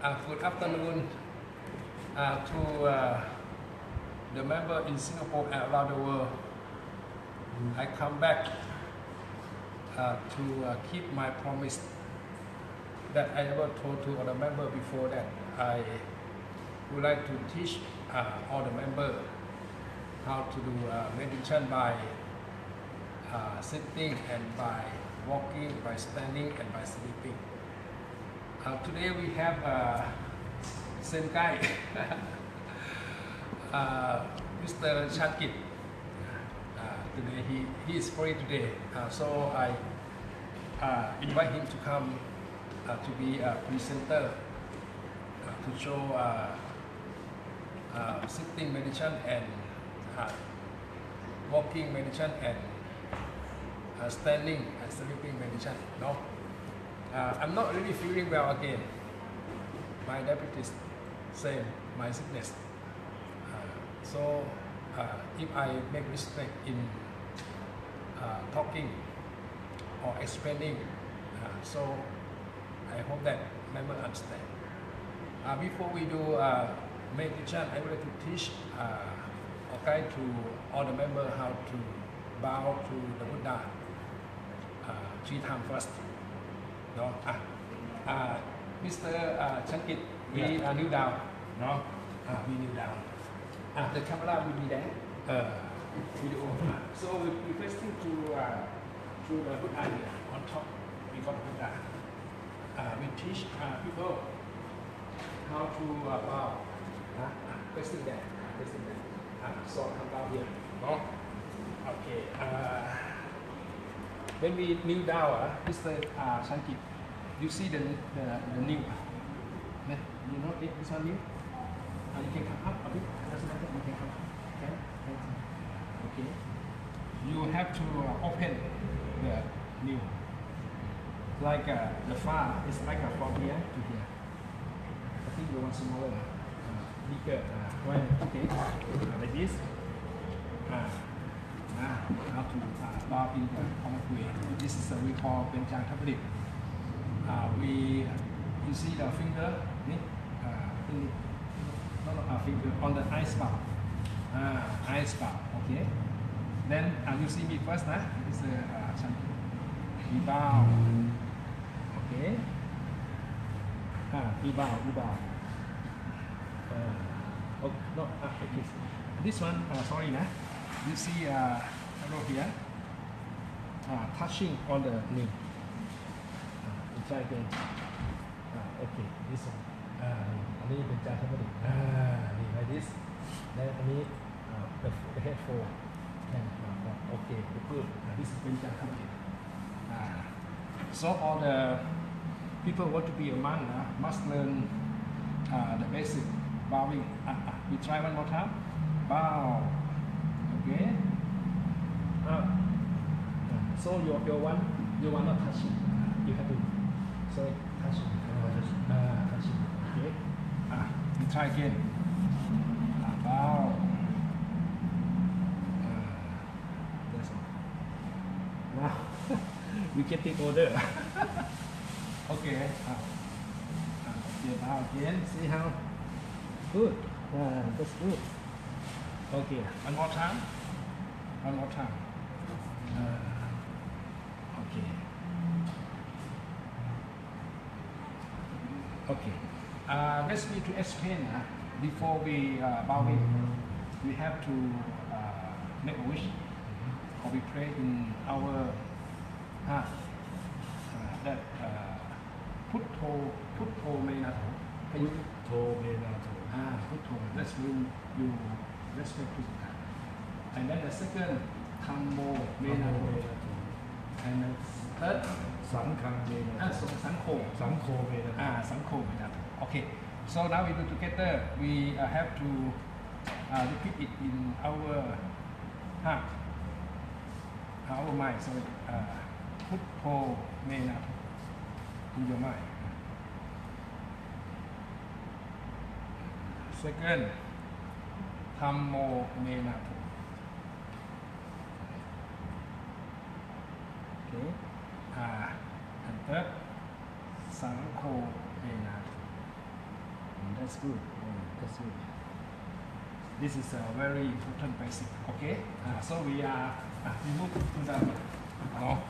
Good afternoon to the member in Singapore and around the world. I come back to keep my promise that I ever told to other member before that. I would like to teach all the members how to do meditation by sitting and by walking, by standing and by sleeping. Today we have same guy, Mr. Chankit. Today he is free today, so I invite him to come to be a presenter to show sitting meditation and walking meditation and standing and sleeping meditation. No, I'm not really feeling well again. My diabetes, same, my sickness. So if I make mistake in talking or explaining, so I hope that member understand. Before we do meditation, I would like to teach or guide to all the members how to bow to the Buddha 3 times first. No? Mr. Chankit, we kneel down. No? We kneel down. The camera will be there. Video. So we facing to the Buddha here on top. We got Buddha. We teach people how to bow. Facing there. Facing there. So come down here. No? Okay. When we kneel down, Mr. Chankit, you see the knee. You know this one knee? You can come up a bit. You can come up. Okay. You have to open the knee. Like the far is like from here to here. I think you want smaller, bigger. Okay. Like this. How to bow in the correct way. This is we call Benjang Tapalik. You see the finger, finger on the ice bar. Ice bar, okay. Then you see me first, this is we bow, okay. We bow. Oh, no, okay. This one, sorry, you see arrow here, touching on the knee. We try again. Okay, this one. This is like this. Then the head forward. Okay, good. This is so all the people want to be a monk must learn the basic bowing. We try one more time. Bow. Okay. So your one not touching. You have to touching. Touching. Okay. We try again. Bow. That's all. Now we getting older. Okay. Okay. Bow again. See how good. That's good. Okay. One more time. Okay. Okay. Let's me to explain. Before we bowing, we have to make a wish, or we pray in our heart that Putto Menato. Putto. That's when you respect to God. And then the second, Thammo Menato. And the third, Sankho Menato. Okay. So now we do together. We have to repeat it in our heart, our mind. Sorry, Putto Menato in your mind. Second, Thammo Menato. Okay. And third, Sankho Menato. That's good. That's good. This is a very important basic. Okay, so we are we move to the no.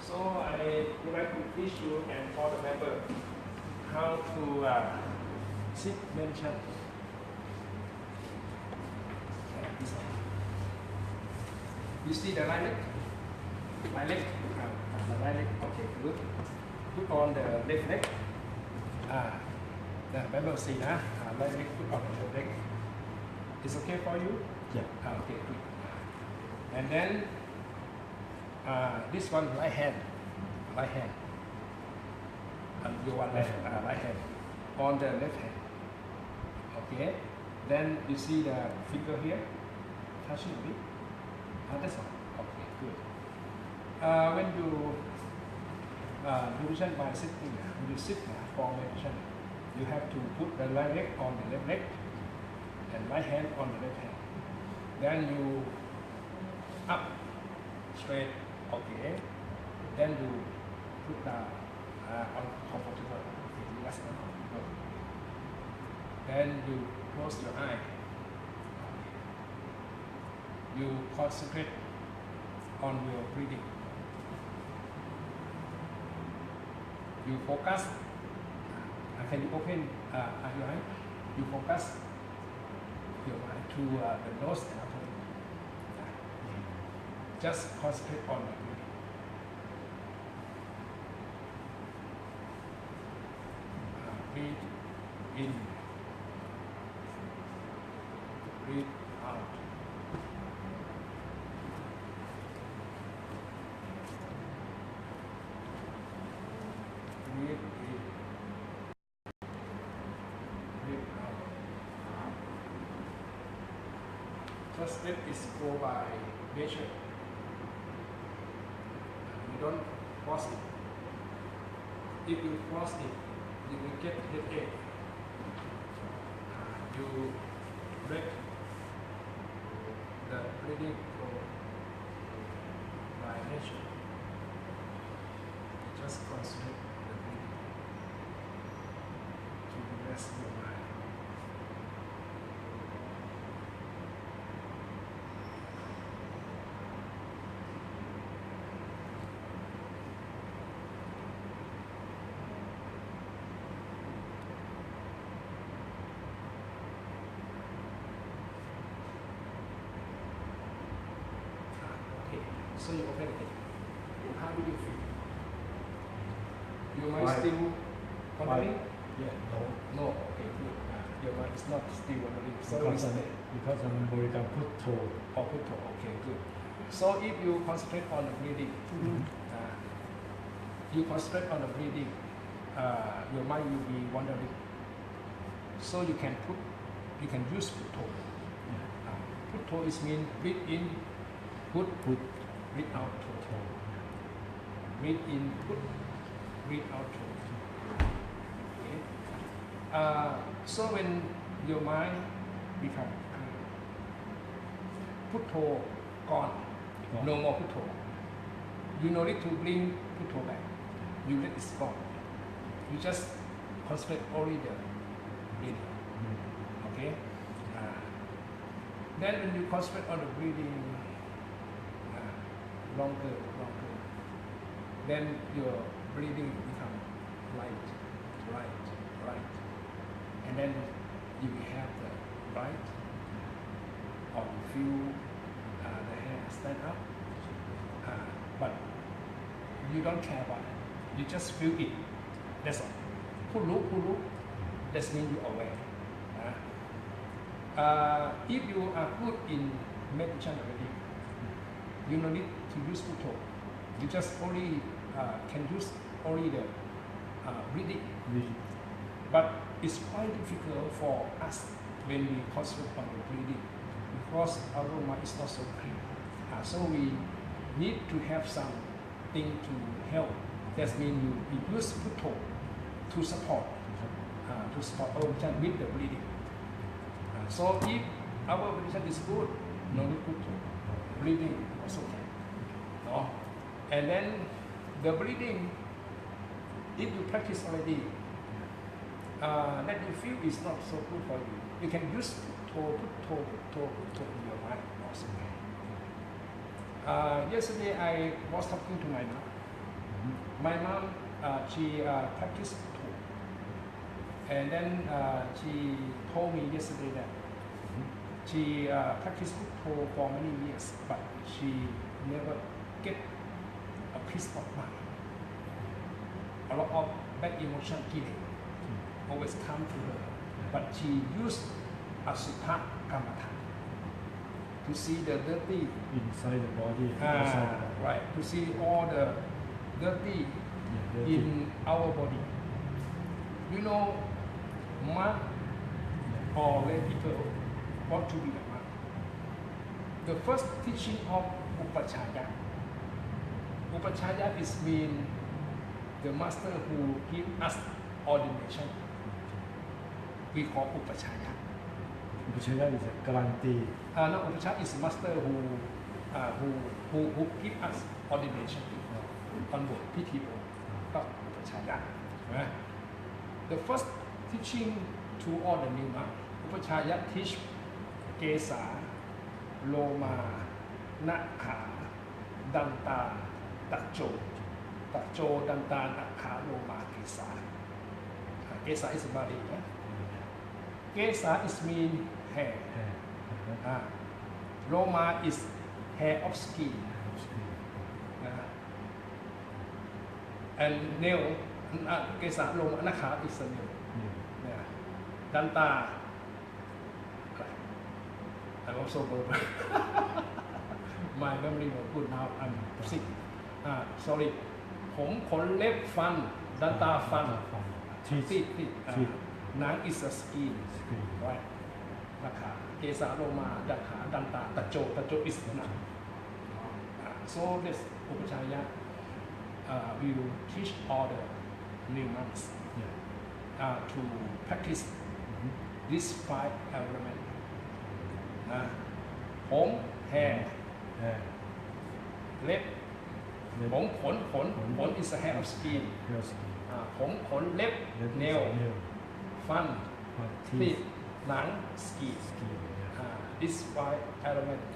So I would like to teach you and for the member how to sit meditation. This one. You see the right leg? Right leg? The right leg. Okay, good. Put on the left leg. The member see right leg put on the left leg. It's okay for you? Yeah. Okay, good. And then this one right hand. And your one left right hand on the left hand. Okay. Then you see the finger here, touching a bit. That's all. Okay, good. When you meditation by sitting, when you sit for meditation, you have to put the right leg on the left leg and right hand on the left hand. Then you up, straight. Okay. Then you put the uncomfortable. Okay, that's uncomfortable. Then you close your eye. You concentrate on your breathing. You focus. Can you open your eye? You focus your eye to the nose and upper lip. Just concentrate on the breathing. Breathe in. Breathe out. Breathe in. Breathe out. Just let it go by nature. You don't force it. If you force it, you will get headache. You break the breathing flow by nature. You just concentrate on the breathing to rest your mind. So you open it. How do you feel? Your mind still wandering? Yeah. No. No. Okay, good. Your mind is not still wandering. So Because I'm Borikan Putto. Oh, Putto. Okay, good. So if you concentrate on the breathing, you concentrate on the breathing, your mind will be wandering. So you can use Putto. Putto is mean breathe in, put. Breathe out, breathe in, put, breathe out. Okay. So when your mind becomes Putto gone, no more Putto. You no need to bring Putto back. You let it gone. You just concentrate only the breathing. Okay. Then when you concentrate on the breathing, longer, then your breathing become light, and then you will have the light, or you feel the hair stand up, but you don't care about it. You just feel it. That's all. Pulu, that means you are aware. If you are good in meditation already, you don't need to use Putto. You just only can use only the breathing. But it's quite difficult for us when we concentrate on the breathing because our mind is not so clear. So we need to have something to help. That means you use Putto to support our meditation with the breathing. So if our meditation is good, no need Putto. Breathing also okay. No? And then the breathing, if you practice already, that you feel is not so good for you, you can use put toe in your mind also. Yesterday I was talking to my mom. My mom, she practiced toe, and then she told me yesterday that she practiced toe for many years, but she never get a peace of mind. A lot of bad emotion feeling always come to her, but she used Asutta Kamatan to see the dirty, inside the body, outside the body. right, to see all the dirty Yeah, dirty. in our body. You know, monk or lay people want to be a monk. The first teaching of Upachaya. Upachaya is mean the master who give us ordination. We call Upachaya. Upachaya is a guarantee. No, Upachaya is master who give us ordination on board PT Upachaya. Right? The first teaching to all the new monks, Upachaya teach Kesa, Loma, Nakha, Danta, Tacho, Danta, Nakha, Loma, Kesa. Kesa is body. Kesa is mean hair. Loma is hair of skin. And nail, Kesa, Loma, Nakha is a nail. Danta. I'm also good. My memory was good now. I'm sick. Sorry. ผมขนเล็บฟัน Danta ฟัน teeth. Nang is a skin. Right. Nakha. Kesa, Loma, Nakha, Danta, Tacho is nang. So this Upachaya will teach all the new monks to practice these 5 elements. ผม hair เล็บ ผมขน ขน is a hair of skin ผมขนเล็บ nail ฟัน teeth หนัง skin. These 5 elements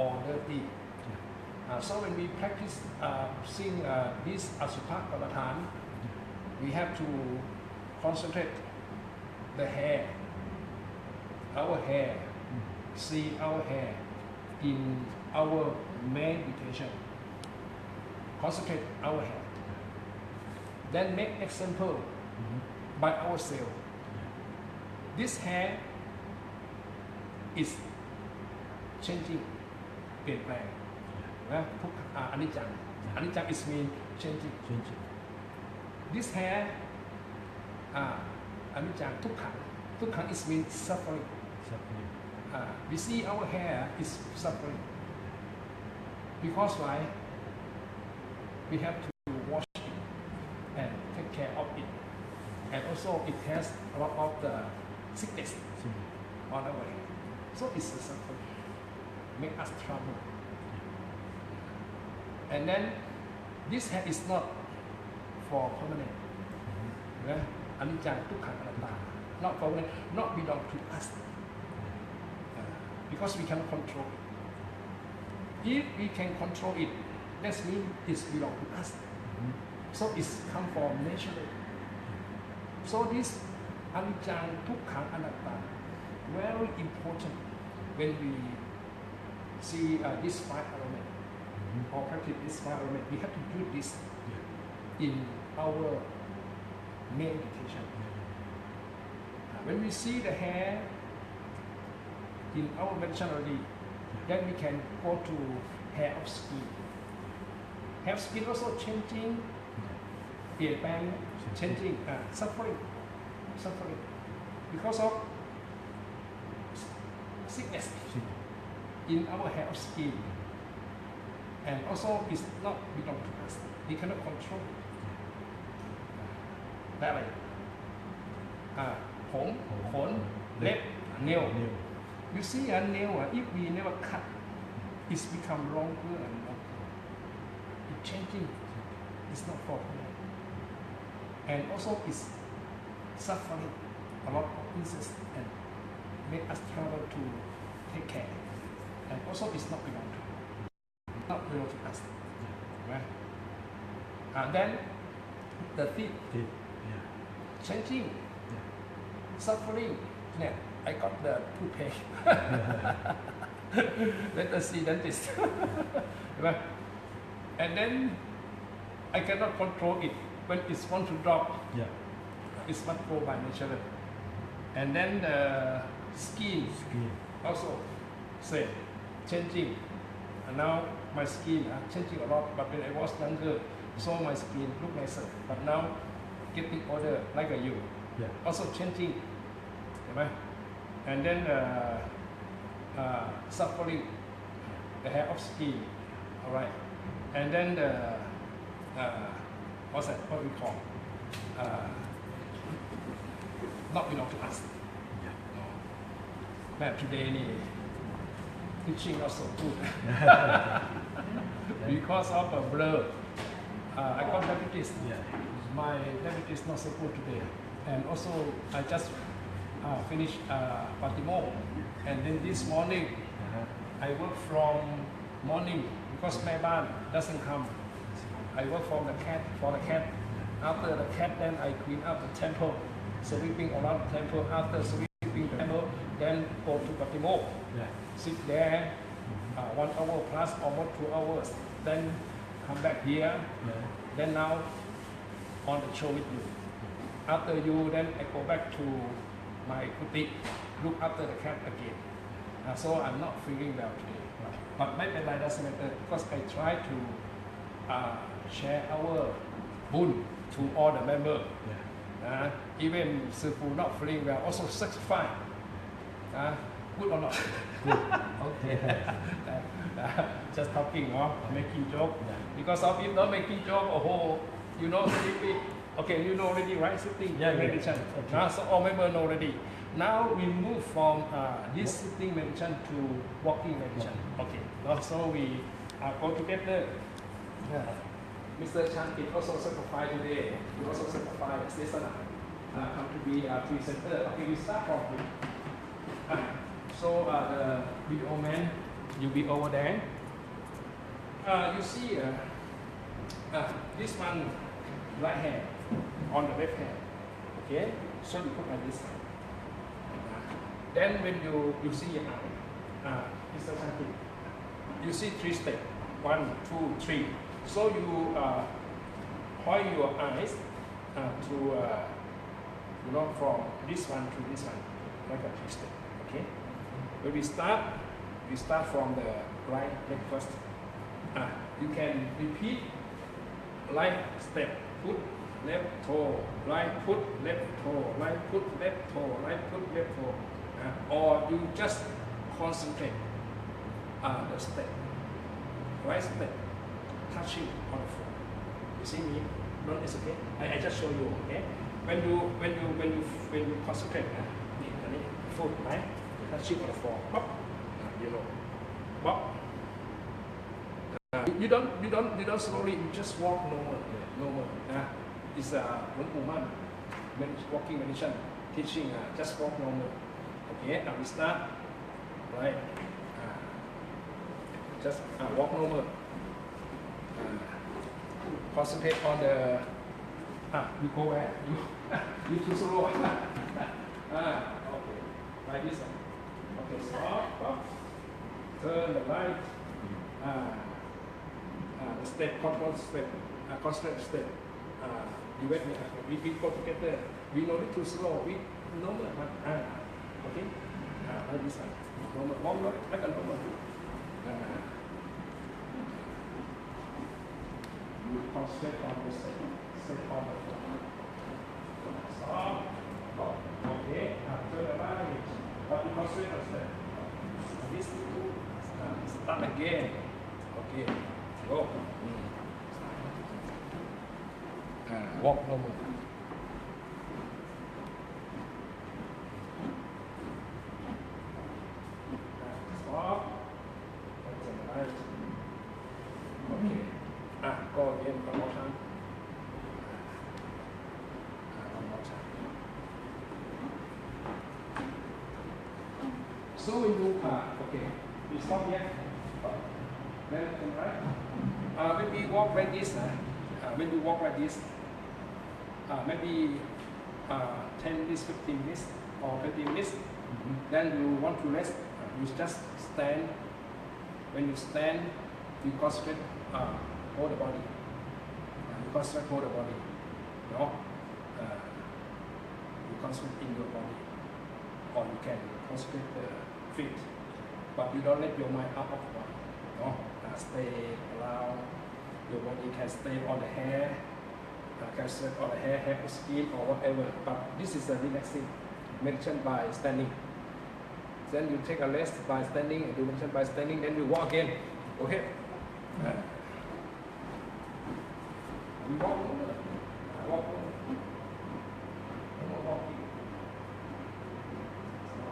are dirty. So when we practice sing this Asutta Kamatan, we have to concentrate the hair, our hair, see our hair in our meditation. Concentrate our hair. Then make example by ourselves. This hair is changing, เปลี่ยนแปลงนะทุกอนิจจัง อนิจจัง is mean changing. This hair อนิจจัง ทุกขัง ทุกขัง is mean suffering. We see our hair is suffering because why? We have to wash it and take care of it, and also it has a lot of the sickness on our hair. So it's a suffering, make us trouble. And then this hair is not for permanent. Anicca, Dukkha, Anatta, not permanent, not belong to us. Because we can control it. If we can control it, that means it belongs to us. So it's come from nature. So this anicca, dukkha, anatta, very important when we see this 5 elements or practice this 5 elements. We have to do this in our meditation. When we see the hair in our meditation already, then we can go to hair of skin. Hair of skin also changing, เปลี่ยนแปลง changing, suffering, because of sickness in our hair of skin, and also it's not belong to us. We cannot control it. ได้อะไรผม ขน เล็บ nail. You see a nail, if we never cut, it's become longer and longer. It's changing. It's not for me. And also it's suffering. a lot of insects and make us trouble to take care. And also it's not belong to us. Right? And then the teeth Teeth. Yeah. changing, Yeah. suffering. Yeah, I got the toothache. Let us see dentist. Right? And then I cannot control it when it's want to drop. Yeah. It's must go by nature. And then the skin Skin. also same, changing. And now my skin changing a lot. But when I was younger, so my skin look nicer. But now getting older, like you, Yeah. also changing. Right? And then suffering, the hair of skin. All right. And then the what's that? What we call? Not belong to us. Yeah. No. But today, teaching not so good because of a blur. I got diabetes. Yeah. My diabetes not so good today, and also I just finished Baltimore, and then this morning Uh-huh. I work from morning because my ban doesn't come. I work for the cat. After the cat, then I clean up the temple, sweeping around the temple. After sweeping the temple, then go to Baltimore. Yeah. Sit there 1 hour plus almost 2 hours. Then come back here. Yeah. Then now on the show with you. After you, then I go back to my kuti, look after the cat again. So I'm not feeling well today. But my life doesn't matter because I try to share our boon to all the members. Yeah. Even Sifu not feeling well, also satisfied. Good or not? Okay. Just talking, making joke. Yeah. Because of if not making joke, you know already. Okay, you know already, right? Sitting Yeah, yeah. meditation. Okay. So all members know already. Now we move from this sitting meditation to walking meditation. Okay. So we go together. Mr. Chan is also certified today. He also certified Sesana. Come to be a presenter. Okay, we start from him. So the video man, you be over there. You see this one right hand on the left hand. Okay, so you put like this. Then when you see your eye, Mr. Chanti, you see 3 steps. 1, 2, 3. So you point your eyes to from this one to this one, like a 3 step. Okay. When we start from the right leg first. You can repeat right step, foot, left toe, right foot, left toe, right foot, left toe, right foot, left toe. Or you just concentrate the step, right step, touching on the floor. You see me? No, it's okay. I just show you. Okay. When you concentrate, foot, right, touching on the floor. Pop, pop. You don't slowly. You just walk normal. It's Wen Uman walking meditation teaching. Just walk normal. Okay, now we start. Right. Just walk normal. Concentrate on the. You go where? You too slow. Okay. Like this. Okay. Stop. Turn the right. The step, control step, constant step. You wait me. We go together. We know it too slow. We normal, but okay. Like this one. Normal, like a normal. You concentrate on the step on the floor. Stop. Okay. Turn the right. But you concentrate on step. This two. Start again. Okay. Go. Walk normal. Stop. Right. Okay. Go again one more time. One more time. So when you okay, you stop here. Then right. When we walk like this, when we walk like this, maybe 10 minutes, 15 minutes, or 20 minutes. Then you want to rest. You just stand. When you stand, you concentrate hold the body. You concentrate hold the body. No. You concentrate in your body, or you can concentrate the feet, but you don't let your mind out of the body. No. Stay around. Your body can stay on the hair, can stay on the hair or skin or whatever. But this is a relaxing meditation by standing. Then you take a rest by standing, and do meditation by standing. Then you walk again. Okay. We walk. Walk. Walking.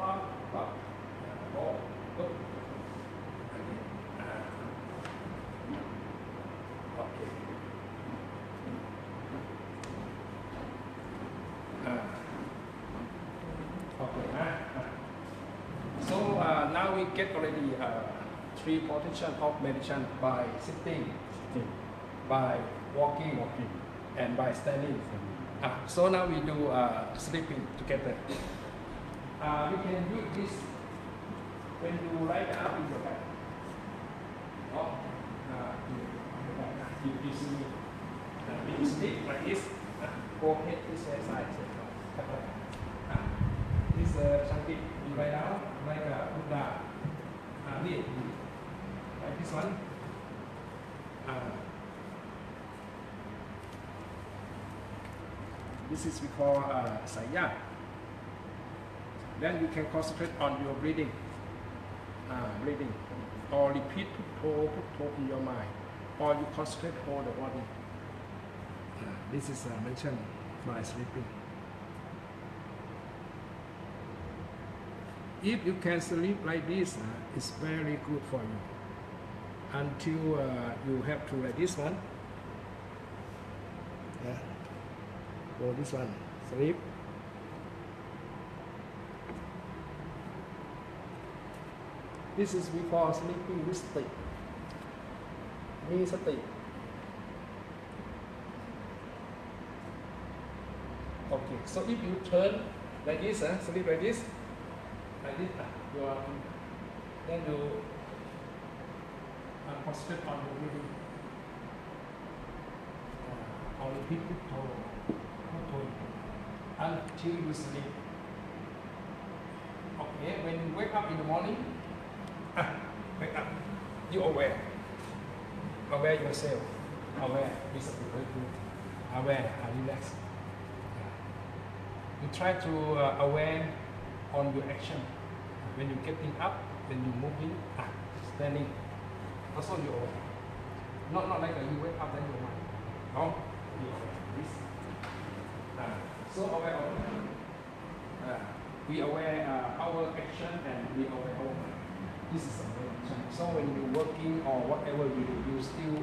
Up. Walk. Go. Okay. So now we get already 3 position of meditation by sitting, by walking, and by standing. So now we do sleeping together. We can use this when you lie down in your bed. You see me. When you sleep like this, go ahead this side. This Shanti, you lie down like a Buddha. Like this one. This is we call Saya. Then you can concentrate on your breathing. Breathing. Or repeat putto in your mind. Or you concentrate on the body. This is mentioned by sleeping. If you can sleep like this, it's very good for you. Until you have to like this one. Yeah. Go this one. Sleep. This is we call sleeping with state. Me state. Okay, so if you turn like this, sleep like this, then you concentrate on the breathing. Or repeat putto until you sleep. Okay, when you wake up in the morning, wake up, you aware yourself, aware, this is very good, aware, relax. You try to aware on your action. When you're getting up, when you're moving, standing, also you're aware. Not like you wake up then you're mind. No, you're aware. This. So aware of we aware our action and we aware our mind. This is awareness. So when you're working or whatever you do, you still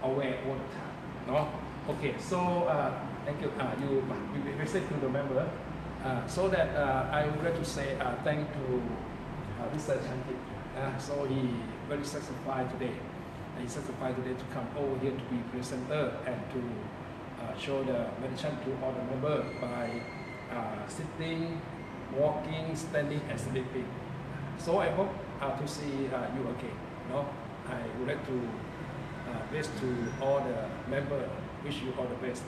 aware all the time. No? Okay, so thank you. You message to the member. So that I would like to say thank to Mr. Shanti. So he very satisfied today. He's satisfied today to come over here to be presenter and to show the meditation to all the members by sitting, walking, standing, and sleeping. So I hope to see you again. No, I would like to best to all the members. Wish you all the best.